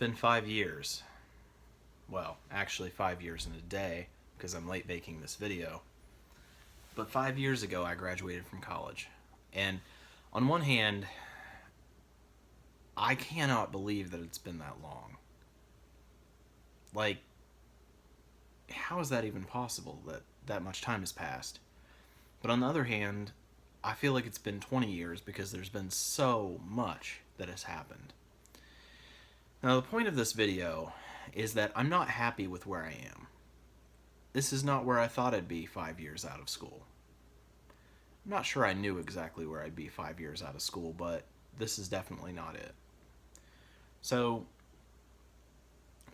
been 5 years. Well, actually 5 years and a day because I'm late making this video. But 5 years ago, I graduated from college. And on one hand, I cannot believe that it's been that long. Like, how is that even possible that that much time has passed? But on the other hand, I feel like it's been 20 years because there's been so much that has happened. Now, the point of this video is that I'm not happy with where I am. This is not where I thought I'd be 5 years out of school. I'm not sure I knew exactly where I'd be 5 years out of school, but this is definitely not it. So,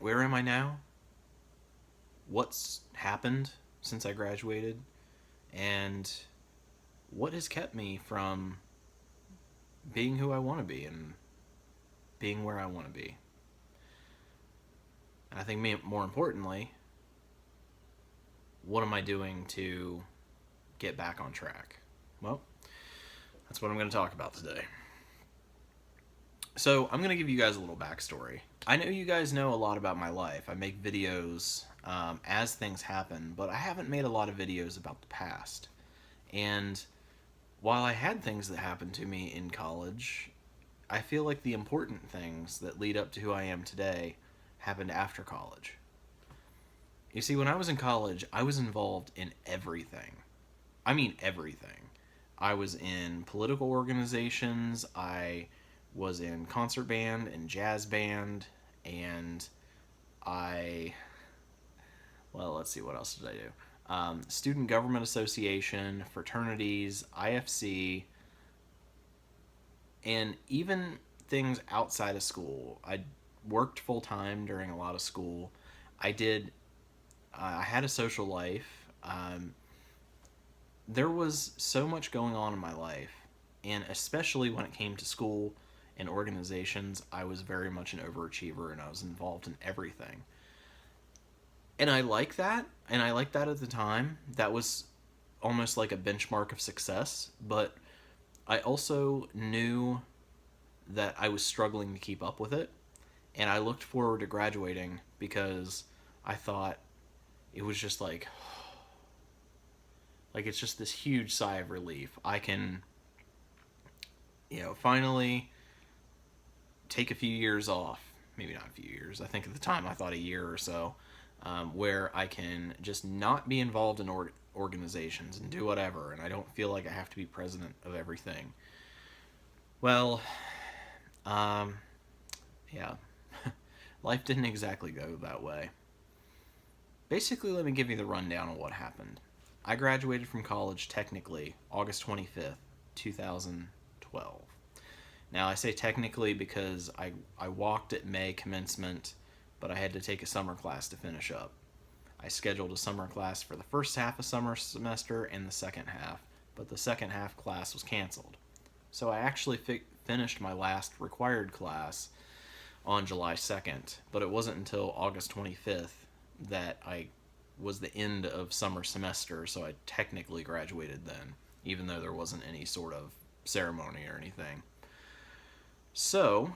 where am I now? What's happened since I graduated? And what has kept me from being who I want to be and being where I want to be? And I think more importantly, what am I doing to get back on track? Well, that's what I'm going to talk about today. So I'm going to give you guys a little backstory. I know you guys know a lot about my life. I make videos as things happen, but I haven't made a lot of videos about the past. And while I had things that happened to me in college, I feel like the important things that lead up to who I am today happened after college. You see, when I was in college, I was involved in everything. I mean everything. I was in political organizations, I was in concert band and jazz band, and let's see, what else did I do? Student Government Association, fraternities, IFC, and even things outside of school. I worked full time during a lot of school. I had a social life. There was so much going on in my life, and especially when it came to school and organizations, I was very much an overachiever and I was involved in everything. And I like that, and I liked that at the time. That was almost like a benchmark of success, but I also knew that I was struggling to keep up with it, and I looked forward to graduating because I thought it was just like it's just this huge sigh of relief. I can, finally take a few years off. Maybe not a few years. I think at the time I thought a year or so, where I can just not be involved in organizations and do whatever, and I don't feel like I have to be president of everything. Well, yeah, life didn't exactly go that way. Basically, let me give you the rundown of what happened. I graduated from college technically August 25th, 2012. Now, I say technically because I walked at May commencement, but I had to take a summer class to finish up. I scheduled a summer class for the first half of summer semester and the second half, but the second half class was canceled. So I actually finished my last required class on July 2nd, but it wasn't until August 25th that I was the end of summer semester, so I technically graduated then, even though there wasn't any sort of ceremony or anything. So,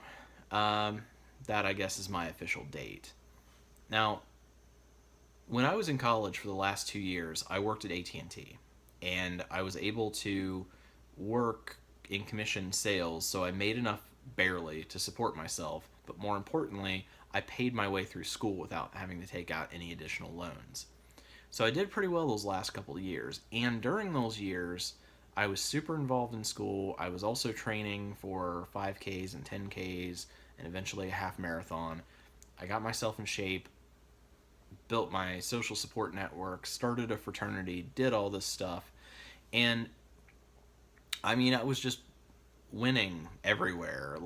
that I guess is my official date. Now, when I was in college for the last 2 years, I worked at AT&T, and I was able to work in commission sales, so I made enough barely to support myself, but more importantly, I paid my way through school without having to take out any additional loans. So I did pretty well those last couple of years, and during those years, I was super involved in school. I was also training for 5Ks and 10Ks, and eventually a half marathon. I got myself in shape, built my social support network, started a fraternity, did all this stuff, and I mean, I was just winning everywhere.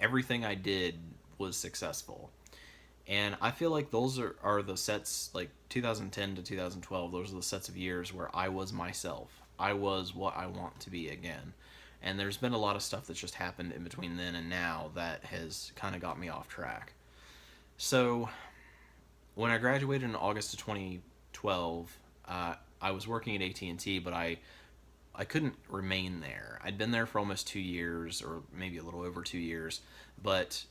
Everything I did was successful. And I feel like those are the sets, like 2010 to 2012, those are the sets of years where I was myself. I was what I want to be again. And there's been a lot of stuff that's just happened in between then and now that has kind of got me off track. So, when I graduated in August of 2012, I was working at AT&T, but I I couldn't remain there. I'd been there for almost 2 years, or maybe a little over 2 years, but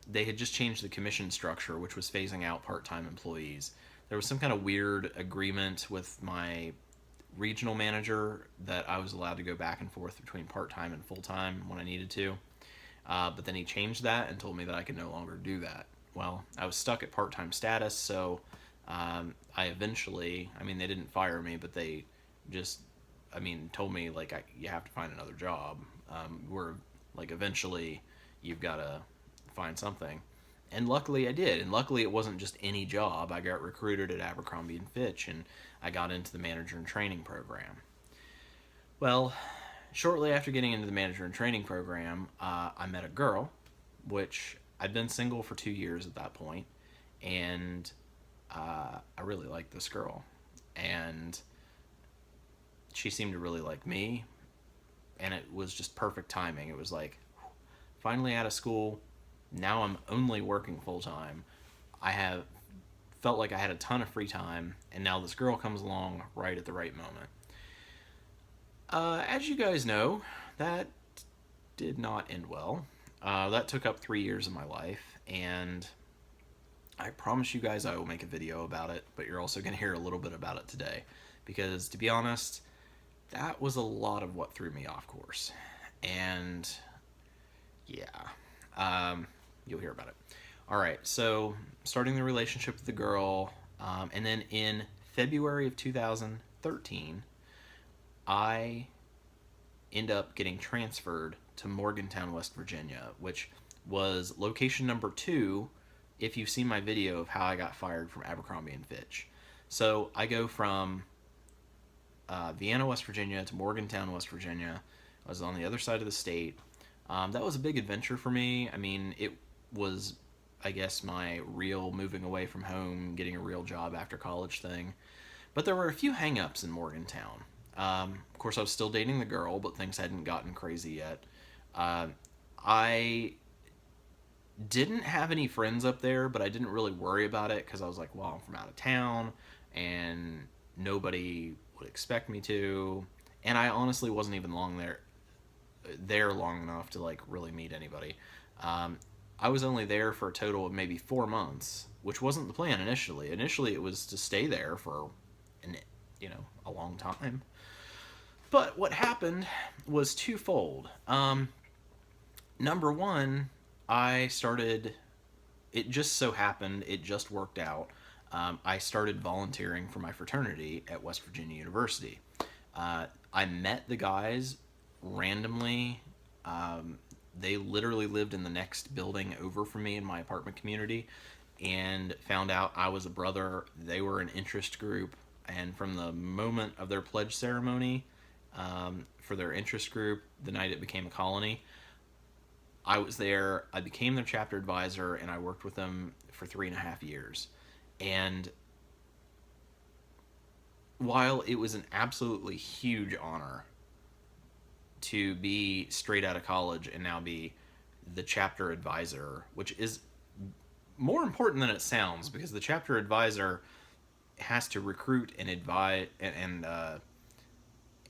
they had just changed the commission structure, which was phasing out part-time employees. There was some kind of weird agreement with my regional manager that I was allowed to go back and forth between part-time and full-time when I needed to. But then he changed that and told me that I could no longer do that. Well, I was stuck at part-time status, so I eventually, I mean, they didn't fire me, but they just, I mean, told me, like, you have to find another job. Eventually you've got to find something. And luckily I did. And luckily it wasn't just any job. I got recruited at Abercrombie and Fitch, and I got into the manager and training program. Well, shortly after getting into the manager and training program, I met a girl, which I'd been single for 2 years at that point, and I really liked this girl. And she seemed to really like me, and it was just perfect timing. It was like, finally out of school, now I'm only working full time. I have felt like I had a ton of free time, and now this girl comes along right at the right moment. As you guys know, that did not end well. That took up 3 years of my life, and I promise you guys I will make a video about it, but you're also going to hear a little bit about it today, because to be honest, that was a lot of what threw me off course. And yeah, you'll hear about it. All right, so starting the relationship with the girl, and then in February of 2013, I end up getting transferred to Morgantown, West Virginia, which was location number 2 if you've seen my video of how I got fired from Abercrombie and Fitch. So I go from Vienna, West Virginia to Morgantown, West Virginia. I was on the other side of the state. That was a big adventure for me. I mean, it was, I guess, my real moving away from home, getting a real job after college thing. But there were a few hang-ups in Morgantown. Of course, I was still dating the girl, but things hadn't gotten crazy yet. I didn't have any friends up there, but I didn't really worry about it because I was like, well, I'm from out of town, and nobody would expect me to. And I honestly wasn't even there long enough to like really meet anybody. I was only there for a total of maybe 4 months, which wasn't the plan initially. Initially, it was to stay there for a long time. But what happened was twofold. Number one, it just so happened, it just worked out. I started volunteering for my fraternity at West Virginia University. I met the guys randomly. They literally lived in the next building over from me in my apartment community, and found out I was a brother. They were an interest group, and from the moment of their pledge ceremony for their interest group, the night it became a colony, I was there. I became their chapter advisor, and I worked with them for 3.5 years. And while it was an absolutely huge honor to be straight out of college and now be the chapter advisor, which is more important than it sounds, because the chapter advisor has to recruit and advise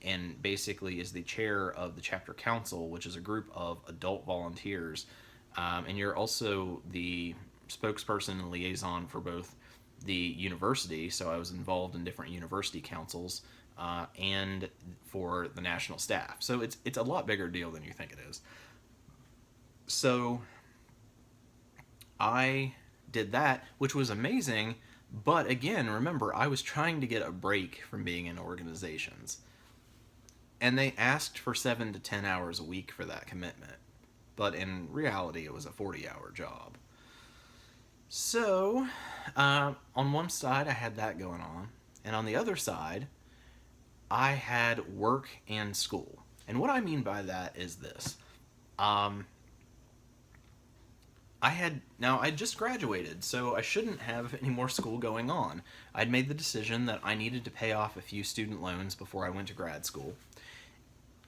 and basically is the chair of the chapter council, which is a group of adult volunteers, and you're also the spokesperson and liaison for both the university, so I was involved in different university councils, and for the national staff. So it's a lot bigger deal than you think it is. So I did that, which was amazing, but again, remember, I was trying to get a break from being in organizations. And they asked for 7 to 10 hours a week for that commitment. But in reality, it was a 40-hour job. So, on one side, I had that going on. And on the other side, I had work and school. And what I mean by that is this. I just graduated, so I shouldn't have any more school going on. I'd made the decision that I needed to pay off a few student loans before I went to grad school.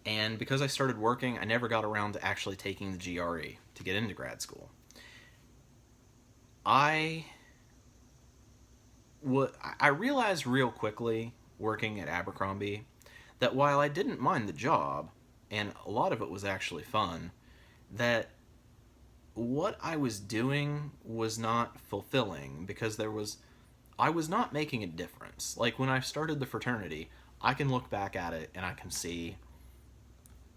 And because I started working, I never got around to actually taking the GRE to get into grad school. I realized real quickly, working at Abercrombie, that while I didn't mind the job, and a lot of it was actually fun, that what I was doing was not fulfilling because I was not making a difference. Like when I started the fraternity, I can look back at it and I can see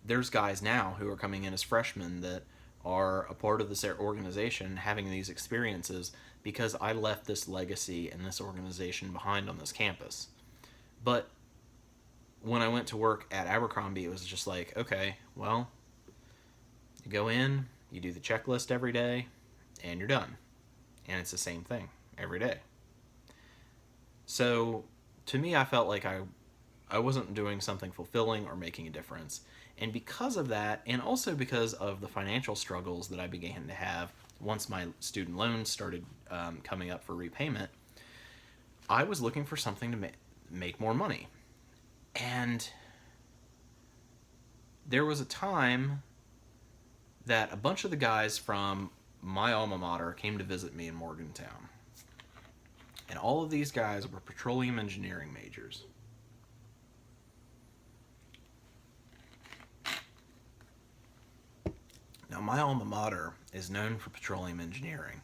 there's guys now who are coming in as freshmen that are a part of this organization having these experiences because I left this legacy and this organization behind on this campus. But when I went to work at Abercrombie, it was just like, okay, well, you go in, you do the checklist every day, and you're done. And it's the same thing every day. So to me, I felt like I wasn't doing something fulfilling or making a difference. And because of that, and also because of the financial struggles that I began to have once my student loans started coming up for repayment, I was looking for something to make more money. And there was a time that a bunch of the guys from my alma mater came to visit me in Morgantown. And all of these guys were petroleum engineering majors. Now, my alma mater is known for petroleum engineering,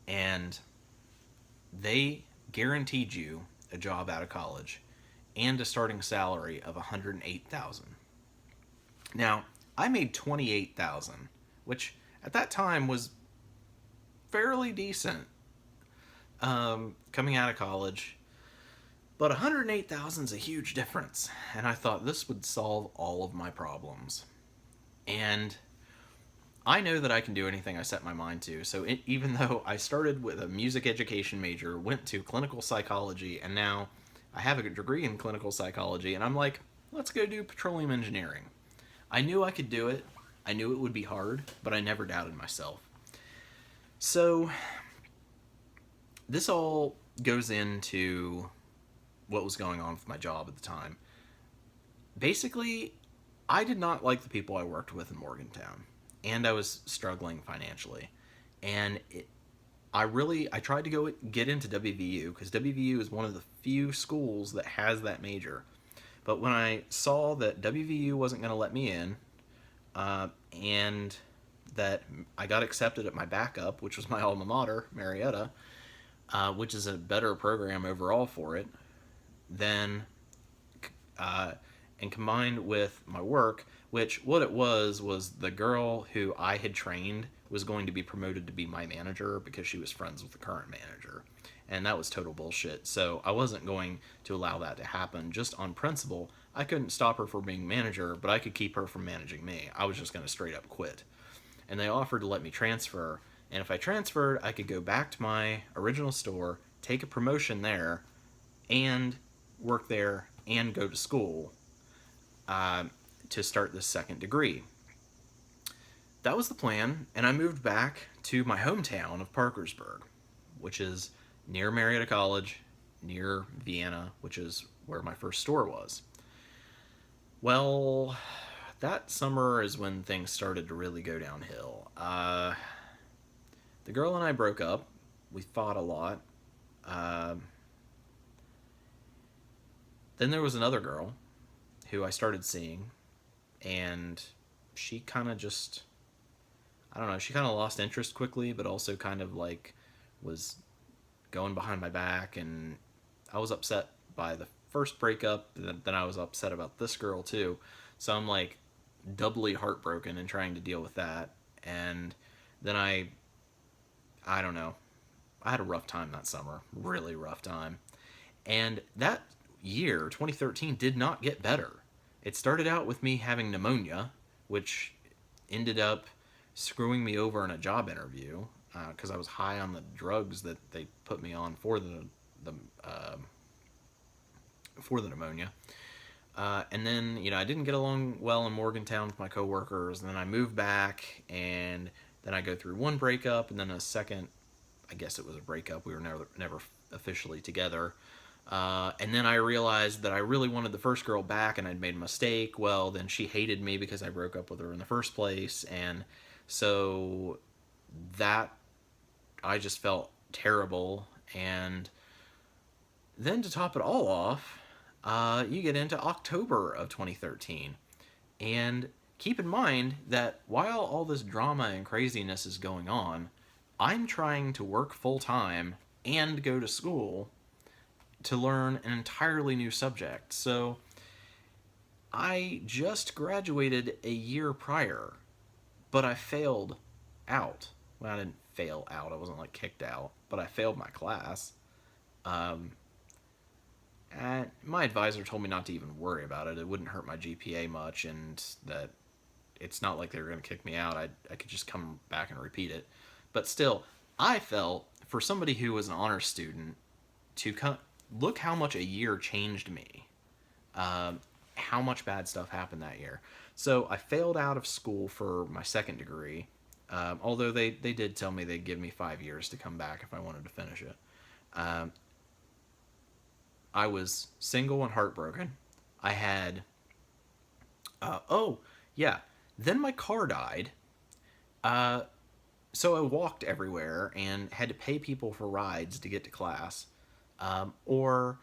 and they guaranteed you a job out of college and a starting salary of $108,000. Now, I made $28,000, which at that time was fairly decent coming out of college. But $108,000 is a huge difference, and I thought this would solve all of my problems. And I know that I can do anything I set my mind to. So even though I started with a music education major, went to clinical psychology, and now I have a degree in clinical psychology, and I'm like, let's go do petroleum engineering. I knew I could do it. I knew it would be hard, but I never doubted myself. So this all goes into what was going on with my job at the time. Basically, I did not like the people I worked with in Morgantown, and I was struggling financially. And I tried to go get into WVU because WVU is one of the few schools that has that major. But when I saw that WVU wasn't going to let me in, and that I got accepted at my backup, which was my alma mater, Marietta, which is a better program overall for it, then and combined with my work, which what it was the girl who I had trained was going to be promoted to be my manager because she was friends with the current manager. And that was total bullshit. So I wasn't going to allow that to happen just on principle. I couldn't stop her from being manager, but I could keep her from managing me. I was just going to straight up quit. And they offered to let me transfer. And if I transferred, I could go back to my original store, take a promotion there, and work there and go to school to start this second degree. That was the plan, and I moved back to my hometown of Parkersburg, which is near Marietta College, near Vienna, which is where my first store was. Well, that summer is when things started to really go downhill. The girl and I broke up. We fought a lot. Then there was another girl who I started seeing, and she kind of just, I don't know, she kind of lost interest quickly, but also kind of like was going behind my back, and I was upset by the first breakup, then I was upset about this girl too. So I'm like doubly heartbroken and trying to deal with that. And then I don't know, I had a rough time that summer, really rough time. And that year, 2013, did not get better. It started out with me having pneumonia, which ended up screwing me over in a job interview because I was high on the drugs that they put me on for the pneumonia. And then, I didn't get along well in Morgantown with my coworkers. And then I moved back, and then I go through one breakup, and then a second, I guess it was a breakup. We were never officially together. And then I realized that I really wanted the first girl back, and I'd made a mistake. Well, then she hated me because I broke up with her in the first place. And so that, I just felt terrible. And then to top it all off, You get into October of 2013. And keep in mind that while all this drama and craziness is going on, I'm trying to work full time and go to school to learn an entirely new subject. So I just graduated a year prior, but I failed out. Well, I didn't fail out. I wasn't like kicked out, but I failed my class. Um, and my advisor told me not to even worry about it. It wouldn't hurt my GPA much, and that it's not like they were going to kick me out. I could just come back and repeat it. But still, I felt for somebody who was an honor student to look how much a year changed me. How much bad stuff happened that year. So I failed out of school for my second degree. Although they did tell me they'd give me 5 years to come back if I wanted to finish it. Um, I was single and heartbroken. I had, oh, yeah. Then my car died. Uh, so I walked everywhere and had to pay people for rides to get to class. Or,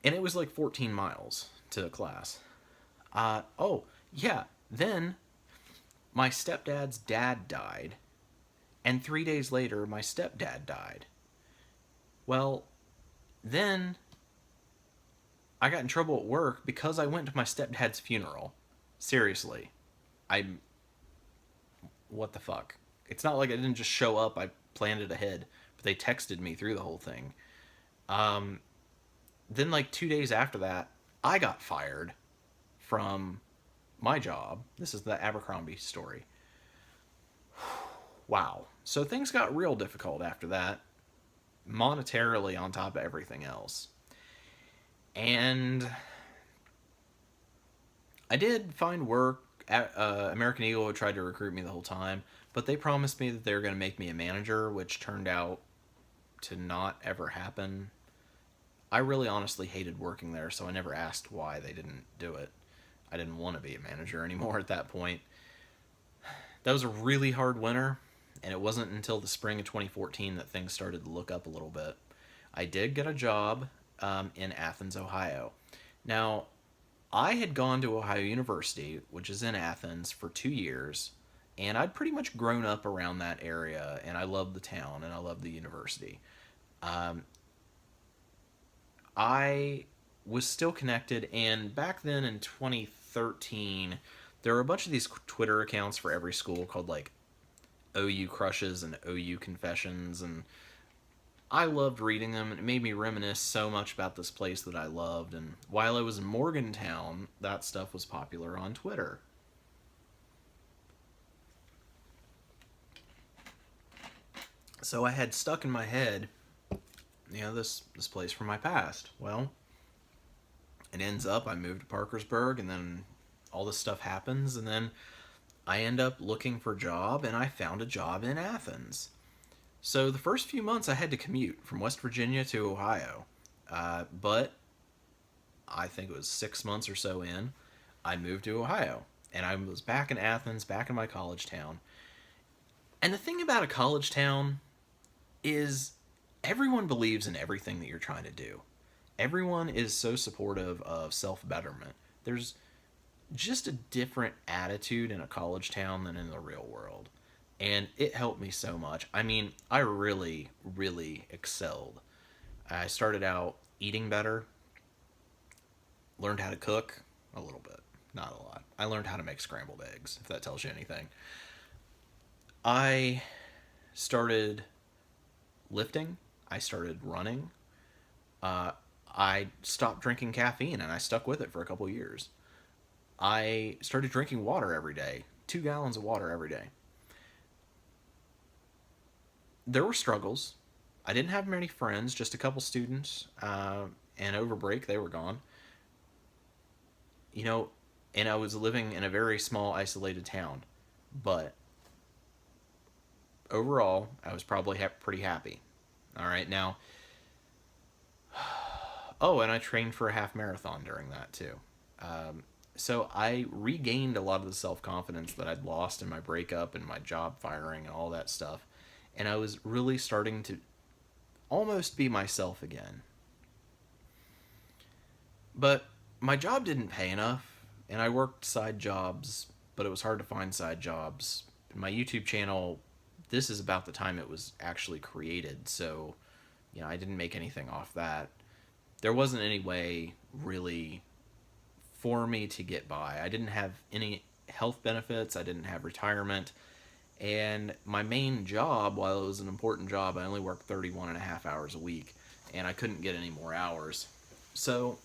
and it was like 14 miles to class. Oh, yeah. Then my stepdad's dad died. And 3 days later, my stepdad died. Well, then I got in trouble at work because I went to my stepdad's funeral. Seriously. I. What the fuck? It's not like I didn't just show up, I planned it ahead. But they texted me through the whole thing. Um, then, like 2 days after that, I got fired from my job. This is the Abercrombie story. Wow. So things got real difficult after that, monetarily on top of everything else. And I did find work. American Eagle had tried to recruit me the whole time, but they promised me that they were going to make me a manager, which turned out to not ever happen. I really honestly hated working there, so I never asked why they didn't do it. I didn't want to be a manager anymore at that point. That was a really hard winter, and it wasn't until the spring of 2014 that things started to look up a little bit. I did get a job in Athens, Ohio. Now, I had gone to Ohio University, which is in Athens, for 2 years, and I'd pretty much grown up around that area, and I loved the town and I loved the university. Um, I was still connected, and back then in 2013, there were a bunch of these Twitter accounts for every school called like OU Crushes and OU Confessions, and I loved reading them, and it made me reminisce so much about this place that I loved. And while I was in Morgantown, that stuff was popular on Twitter. So I had stuck in my head, this place from my past. Well, it ends up I moved to Parkersburg, and then all this stuff happens, and then I end up looking for a job, and I found a job in Athens. So the first few months I had to commute from West Virginia to Ohio. But I think it was 6 months or so in, I moved to Ohio. And I was back in Athens, back in my college town. And the thing about a college town is everyone believes in everything that you're trying to do. Everyone is so supportive of self betterment. There's just a different attitude in a college town than in the real world. And it helped me so much. I mean, I really, really excelled. I started out eating better, learned how to cook a little bit, not a lot. I learned how to make scrambled eggs, if that tells you anything. I started lifting, I started running. Uh, I stopped drinking caffeine and I stuck with it for a couple years. I started drinking water every day, 2 gallons of water every day. There were struggles. I didn't have many friends, just a couple students, and over break they were gone. You know, and I was living in a very small, isolated town. But overall, I was probably pretty happy. All right, now, oh, and I trained for a half marathon during that too. So I regained a lot of the self confidence that I'd lost in my breakup and my job firing and all that stuff. And I was really starting to almost be myself again. But my job didn't pay enough, and I worked side jobs, but it was hard to find side jobs. My YouTube channel, this is about the time it was actually created, so I didn't make anything off that. There wasn't any way really for me to get by. I didn't have any health benefits, I didn't have retirement, and my main job, while it was an important job, I only worked 31 and a half hours a week, and I couldn't get any more hours. So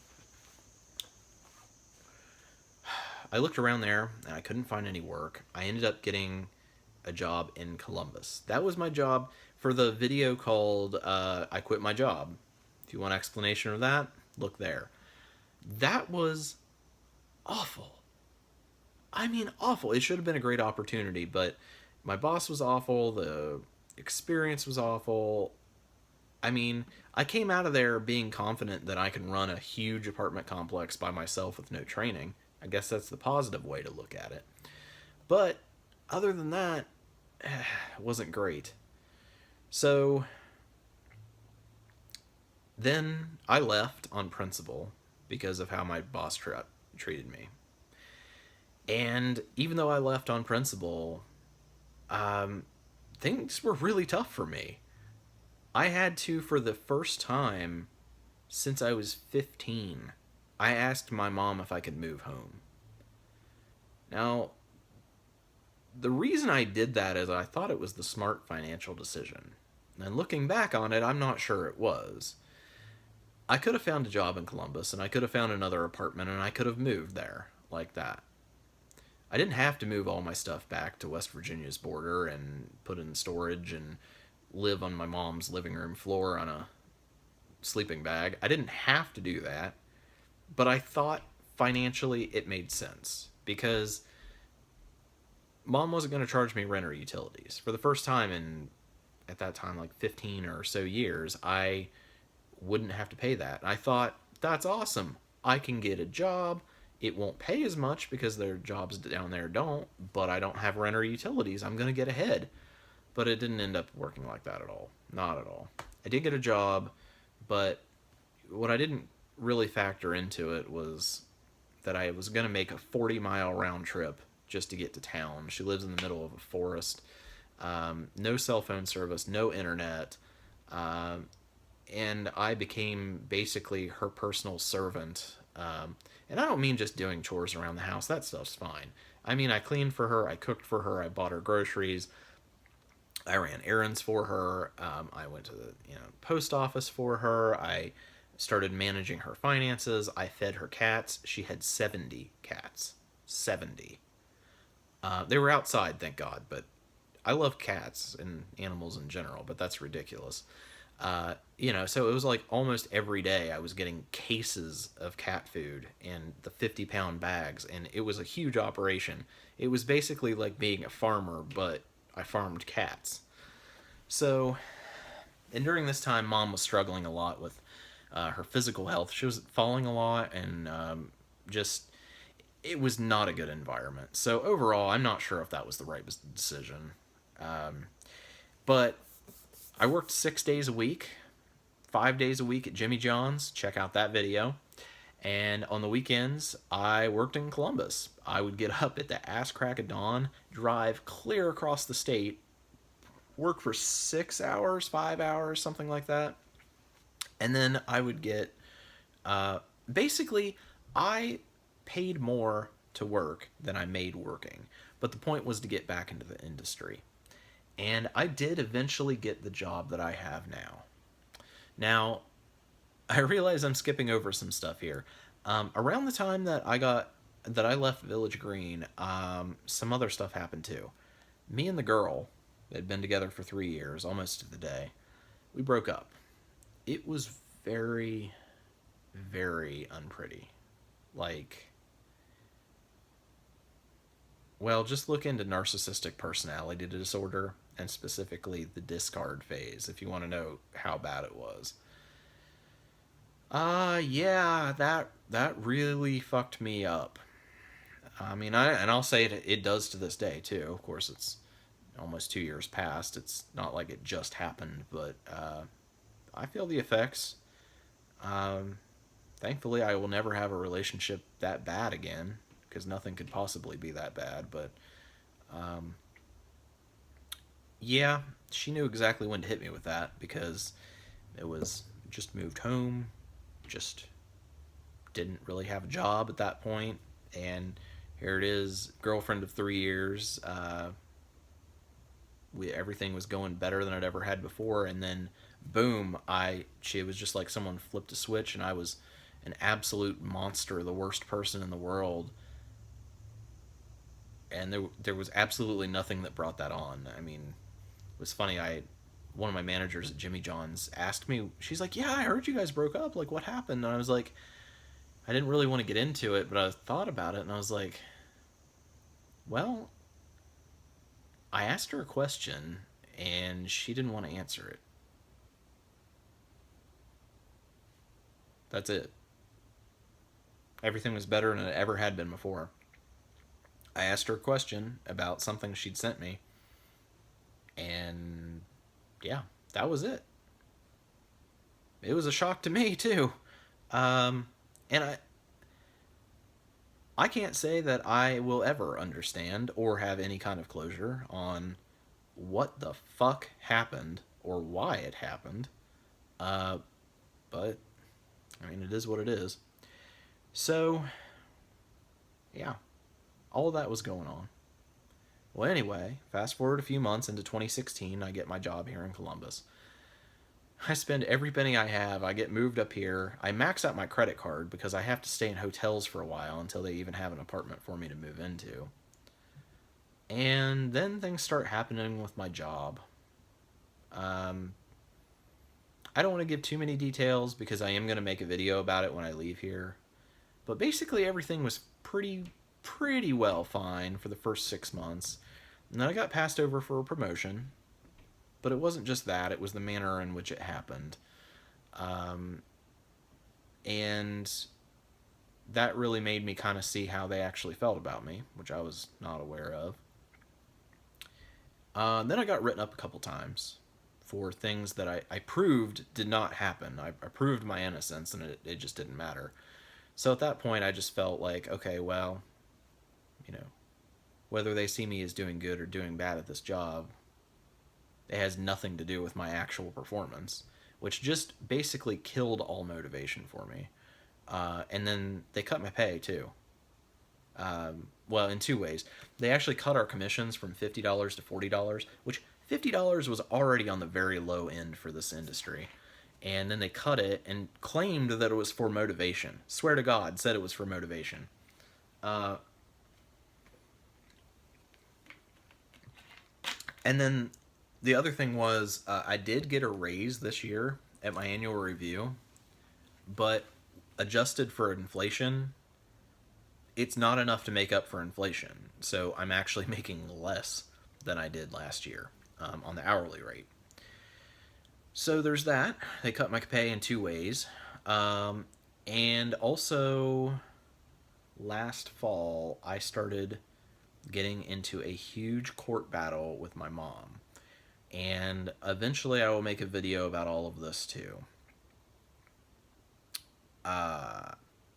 I looked around there and I couldn't find any work. I ended up getting a job in Columbus. That was my job for the video called I Quit My Job. If you want an explanation of that, look there. That was awful. I mean, awful. It should have been a great opportunity, but my boss was awful. The experience was awful. I mean, I came out of there being confident that I can run a huge apartment complex by myself with no training. I guess that's the positive way to look at it. But other than that, it wasn't great. So then I left on principle because of how my boss treated me. And even though I left on principle, um, things were really tough for me. I had to, for the first time since I was 15, I asked my mom if I could move home. Now, the reason I did that is I thought it was the smart financial decision. And looking back on it, I'm not sure it was. I could have found a job in Columbus and I could have found another apartment and I could have moved there like that. I didn't have to move all my stuff back to West Virginia's border and put it in storage and live on my mom's living room floor on a sleeping bag. I didn't have to do that, but I thought financially it made sense because mom wasn't going to charge me rent or utilities. For the first time in, at that time, like 15 or so years, I wouldn't have to pay that. I thought, that's awesome. I can get a job. It won't pay as much because their jobs down there don't, but I don't have rent or utilities. I'm going to get ahead. But it didn't end up working like that at all. Not at all. I did get a job, but what I didn't really factor into it was that I was going to make a 40-mile round trip just to get to town. She lives in the middle of a forest. No cell phone service, no internet. And I became basically her personal servant. And I don't mean just doing chores around the house. That stuff's fine. I mean, I cleaned for her, I cooked for her, I bought her groceries, I ran errands for her. I went to the post office for her. I started managing her finances. I fed her cats. She had 70 cats. 70. They were outside, thank God, but I love cats and animals in general, but that's ridiculous. So it was like almost every day I was getting cases of cat food and the 50-pound bags, and it was a huge operation. It was basically like being a farmer, but I farmed cats. So, and during this time, mom was struggling a lot with her physical health. She was falling a lot, and just it was not a good environment. So overall, I'm not sure if that was the right decision. But I worked 6 days a week, 5 days a week at Jimmy John's. Check out that video. And on the weekends, I worked in Columbus. I would get up at the ass crack of dawn, drive clear across the state, work for 6 hours, 5 hours, something like that. And then I would get, basically, I paid more to work than I made working. But the point was to get back into the industry. And I did eventually get the job that I have now. Now, I realize I'm skipping over some stuff here. Around the time that I left Village Green, some other stuff happened too. Me and the girl that had been together for 3 years, almost to the day, we broke up. It was very, very unpretty. Like, well, just look into narcissistic personality disorder and specifically the discard phase if you want to know how bad it was. Yeah, that really fucked me up. I mean, I'll say it does to this day too. Of course, it's almost 2 years past. It's not like it just happened, but I feel the effects. Um, Thankfully, I will never have a relationship that bad again, because nothing could possibly be that bad. But um, yeah, she knew exactly when to hit me with that, because it was just moved home, just didn't really have a job at that point, and here it is, girlfriend of 3 years. Everything was going better than I'd ever had before, and then boom, she was just like someone flipped a switch, and I was an absolute monster, the worst person in the world, and there was absolutely nothing that brought that on. I mean, it was funny. I One of my managers at Jimmy John's asked me. She's like, "Yeah, I heard you guys broke up. Like, what happened?" And I was like, I didn't really want to get into it, but I thought about it, and I was like, well, I asked her a question, and she didn't want to answer it. That's it. Everything was better than it ever had been before. I asked her a question about something she'd sent me, and yeah, that was it. It was a shock to me too. And I can't say that I will ever understand or have any kind of closure on what the fuck happened or why it happened. Uh, but I mean, it is what it is. So yeah, all of that was going on. Well, anyway, fast forward a few months into 2016, I get my job here in Columbus. I spend every penny I have. I get moved up here. I max out my credit card because I have to stay in hotels for a while until they even have an apartment for me to move into. And then things start happening with my job. Um, I don't want to give too many details because I am going to make a video about it when I leave here. But basically, everything was pretty well fine for the first 6 months. And then I got passed over for a promotion. But it wasn't just that, it was the manner in which it happened. Um, and that really made me kind of see how they actually felt about me, which I was not aware of. Then I got written up a couple times for things that I proved did not happen. I proved my innocence, and it just didn't matter. So at that point, I just felt like, okay, well, you know, whether they see me as doing good or doing bad at this job, it has nothing to do with my actual performance, which just basically killed all motivation for me. And then they cut my pay too. Well, in two ways. They actually cut our commissions from $50 to $40, which $50 was already on the very low end for this industry. And then they cut it and claimed that it was for motivation. Swear to God, said it was for motivation. Uh, and then the other thing was, I did get a raise this year at my annual review, but adjusted for inflation, it's not enough to make up for inflation. So I'm actually making less than I did last year on the hourly rate. So there's that. They cut my pay in two ways. And also, last fall, I started getting into a huge court battle with my mom. And eventually, I will make a video about all of this too. Uh,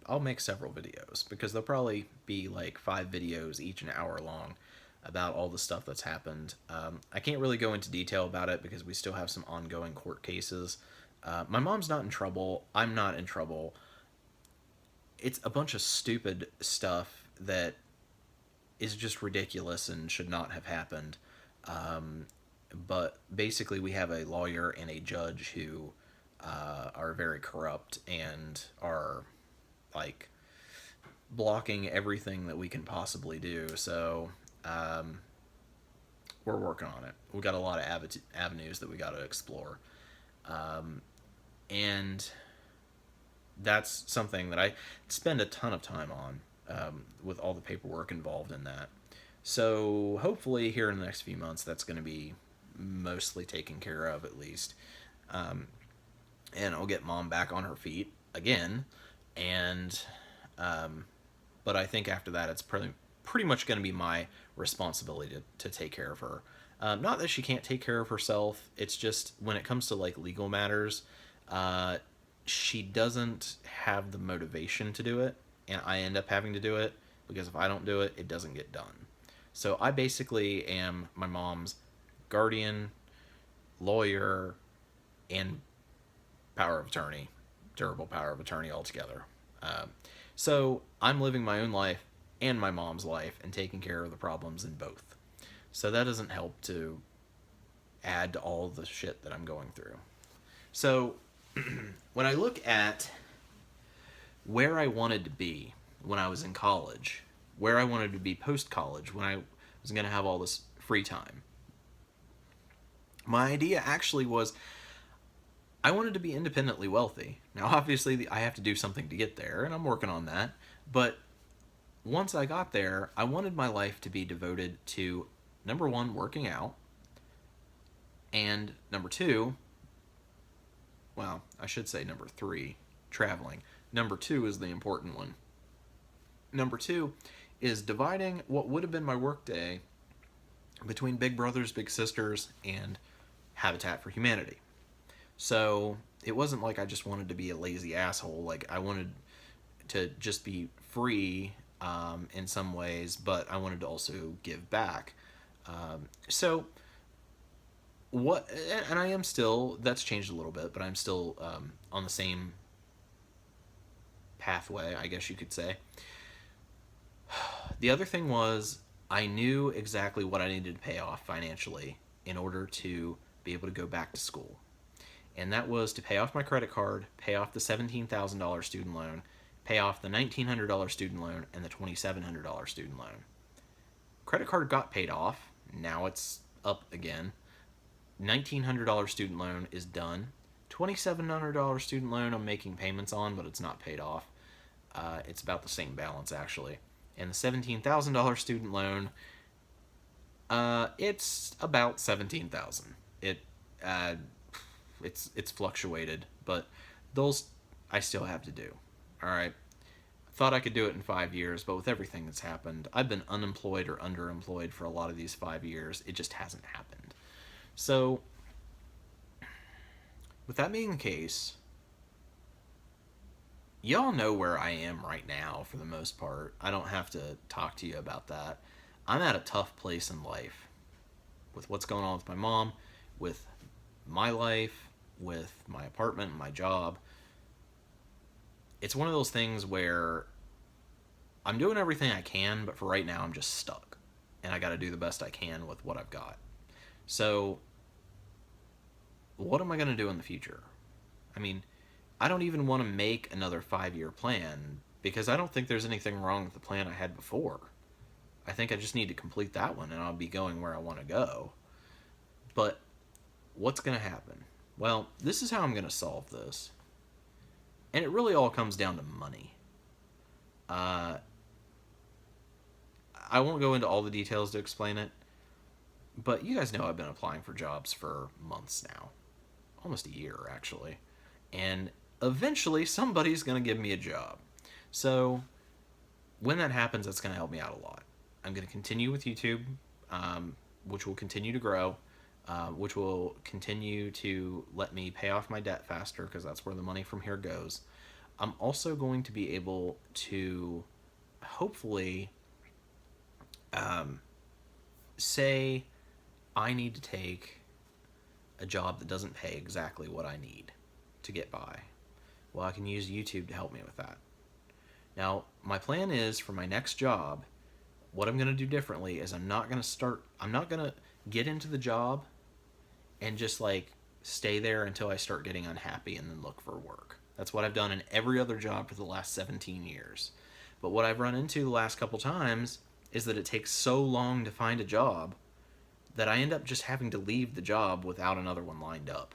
I'll make several videos because there'll probably be like 5 videos, each an hour long, about all the stuff that's happened. I can't really go into detail about it because we still have some ongoing court cases. My mom's not in trouble. I'm not in trouble. It's a bunch of stupid stuff that is just ridiculous and should not have happened. Um, but basically, we have a lawyer and a judge who are very corrupt and are like blocking everything that we can possibly do. So um, we're working on it. We've got a lot of avenues that we got to explore. Um, and that's something that I spend a ton of time on with all the paperwork involved in that. So hopefully, here in the next few months, that's going to be mostly taken care of at least. Um, and I'll get mom back on her feet again. And um, but I think after that, it's pretty much going to be my responsibility to take care of her. Not that she can't take care of herself. It's just when it comes to like legal matters, uh, she doesn't have the motivation to do it, and I end up having to do it because if I don't do it, it doesn't get done. So I basically am my mom's guardian, lawyer, and power of attorney, durable power of attorney altogether. Uh, so I'm living my own life and my mom's life and taking care of the problems in both. So that doesn't help to add to all the shit that I'm going through. So when I look at where I wanted to be when I was in college, where I wanted to be post college when I was going to have all this free time, my idea actually was I wanted to be independently wealthy. Now, obviously, I have to do something to get there, and I'm working on that. But once I got there, I wanted my life to be devoted to number one, working out, and number two, well, I should say number three, traveling. Number two is the important one. Number two is dividing what would have been my workday between Big Brothers Big Sisters and Habitat for Humanity. So it wasn't like I just wanted to be a lazy asshole. Like I wanted to just be free in some ways, but I wanted to also give back. So what? And I am still. That's changed a little bit, but I'm still on the same pathway, I guess you could say. The other thing was I knew exactly what I needed to pay off financially in order to be able to go back to school. And that was to pay off my credit card, pay off the $17,000 student loan, pay off the $1,900 student loan, and the $2,700 student loan. Credit card got paid off. Now it's up again. $1,900 student loan is done. $2,700 student loan I'm making payments on, but it's not paid off. It's about the same balance, actually. And the $17,000 student loan, it's about $17,000. It's fluctuated, but those I still have to do. All right. Thought I could do it in 5 years, but with everything that's happened, I've been unemployed or underemployed for a lot of these 5 years. It just hasn't happened. So, with that being the case, y'all know where I am right now for the most part. I don't have to talk to you about that. I'm at a tough place in life with what's going on with my mom, with my life, with my apartment and my job. It's one of those things where I'm doing everything I can, but for right now I'm just stuck. And I got to do the best I can with what I've got. So, what am I going to do in the future? I mean, I don't even want to make another 5-year plan because I don't think there's anything wrong with the plan I had before. I think I just need to complete that one and I'll be going where I want to go. But what's going to happen? Well, this is how I'm going to solve this. And it really all comes down to money. I won't go into all the details to explain it, but you guys know I've been applying for jobs for months now. Almost a year, actually. And eventually somebody's going to give me a job. So when that happens, that's going to help me out a lot. I'm going to continue with YouTube, which will continue to grow, which will continue to let me pay off my debt faster because that's where the money from here goes. I'm also going to be able to hopefully say I need to take a job that doesn't pay exactly what I need to get by. Well, I can use YouTube to help me with that. Now, my plan is for my next job, what I'm going to do differently is I'm not going to get into the job and just like stay there until I start getting unhappy and then look for work. That's what I've done in every other job for the last 17 years. But what I've run into the last couple times is that it takes so long to find a job that I end up just having to leave the job without another one lined up.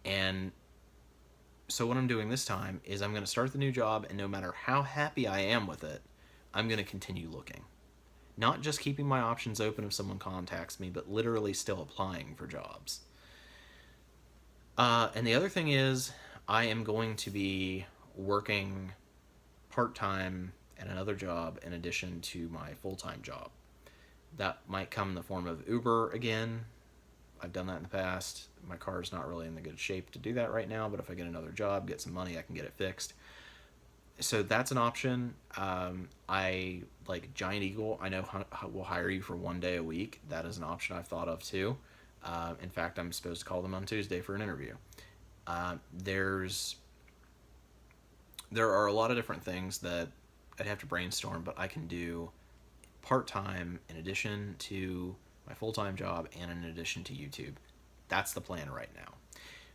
And so what I'm doing this time is I'm going to start the new job, and no matter how happy I am with it, I'm going to continue looking. Not just keeping my options open if someone contacts me, but literally still applying for jobs. And the other thing is, I am going to be working part-time at another job in addition to my full-time job. That might come in the form of Uber again, I've done that in the past. My car is not really in the good shape to do that right now, but if I get another job, get some money, I can get it fixed. So that's an option. I like Giant Eagle. I know will hire you for 1 day a week. That is an option I've thought of too. In fact, I'm supposed to call them on Tuesday for an interview. There's there are a lot of different things that I'd have to brainstorm, but I can do part time in addition to my full time job and in addition to YouTube. That's the plan right now.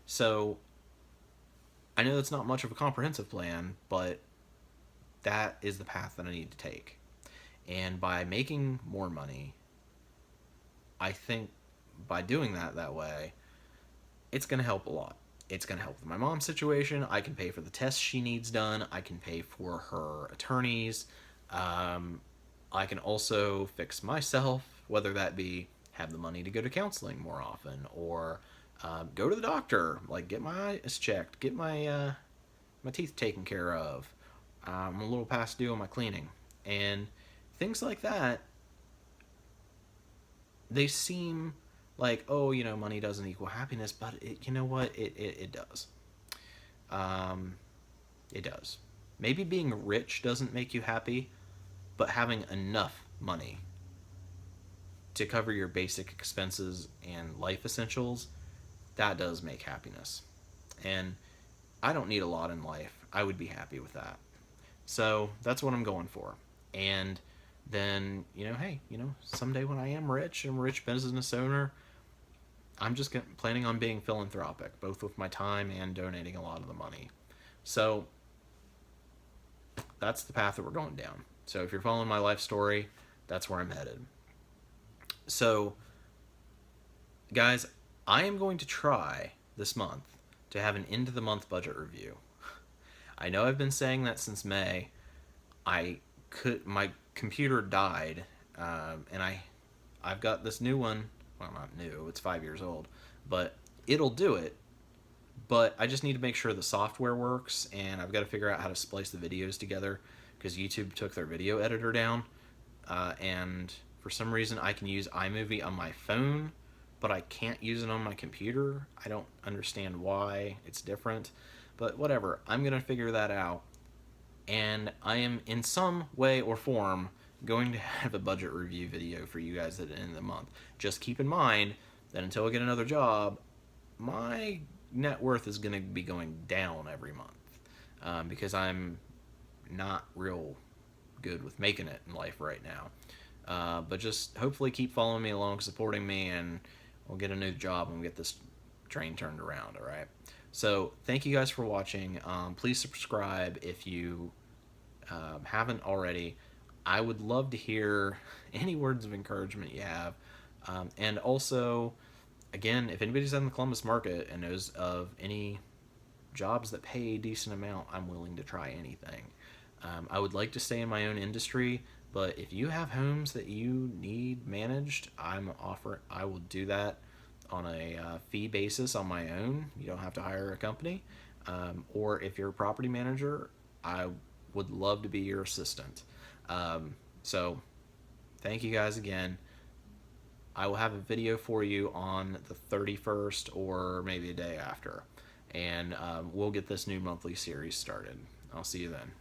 So I know that's not much of a comprehensive plan, but that is the path that I need to take. And by making more money, I think by doing that way, it's going to help a lot. It's going to help with my mom's situation. I can pay for the tests she needs done. I can pay for her attorneys. Um, I can also fix myself, whether that be have the money to go to counseling more often or go to the doctor, like get my eyes checked, get my teeth taken care of. I'm a little past due on my cleaning. And things like that, they seem like, oh, money doesn't equal happiness, but you know what? It does. Um, it does. Maybe being rich doesn't make you happy, but having enough money to cover your basic expenses and life essentials, that does make happiness. And I don't need a lot in life. I would be happy with that. So that's what I'm going for. And then, hey, someday when I am rich, I'm a rich business owner, I'm just planning on being philanthropic, both with my time and donating a lot of the money. So that's the path that we're going down. So if you're following my life story, that's where I'm headed. So, guys, I am going to try this month to have an end of the month budget review. I know I've been saying that since May. My computer died, and I've got this new one. Well, not new. It's 5 years old, but it'll do it. But I just need to make sure the software works, and I've got to figure out how to splice the videos together because YouTube took their video editor down, and for some reason I can use iMovie on my phone, but I can't use it on my computer. I don't understand why it's different, but whatever. I'm gonna figure that out, and I am in some way or form going to have a budget review video for you guys at the end of the month. Just keep in mind that until I get another job, my net worth is going to be going down every month because I'm not real good with making it in life right now. But just hopefully keep following me along, supporting me, and we'll get a new job and we'll get this train turned around, all right? So thank you guys for watching. Please subscribe if you haven't already. I would love to hear any words of encouragement you have. And also, again, if anybody's in the Columbus market and knows of any jobs that pay a decent amount, I'm willing to try anything. I would like to stay in my own industry, but if you have homes that you need managed, I will do that on a fee basis on my own. You don't have to hire a company. Or if you're a property manager, I would love to be your assistant. So thank you guys again. I will have a video for you on the 31st or maybe a day after. And we'll get this new monthly series started. I'll see you then.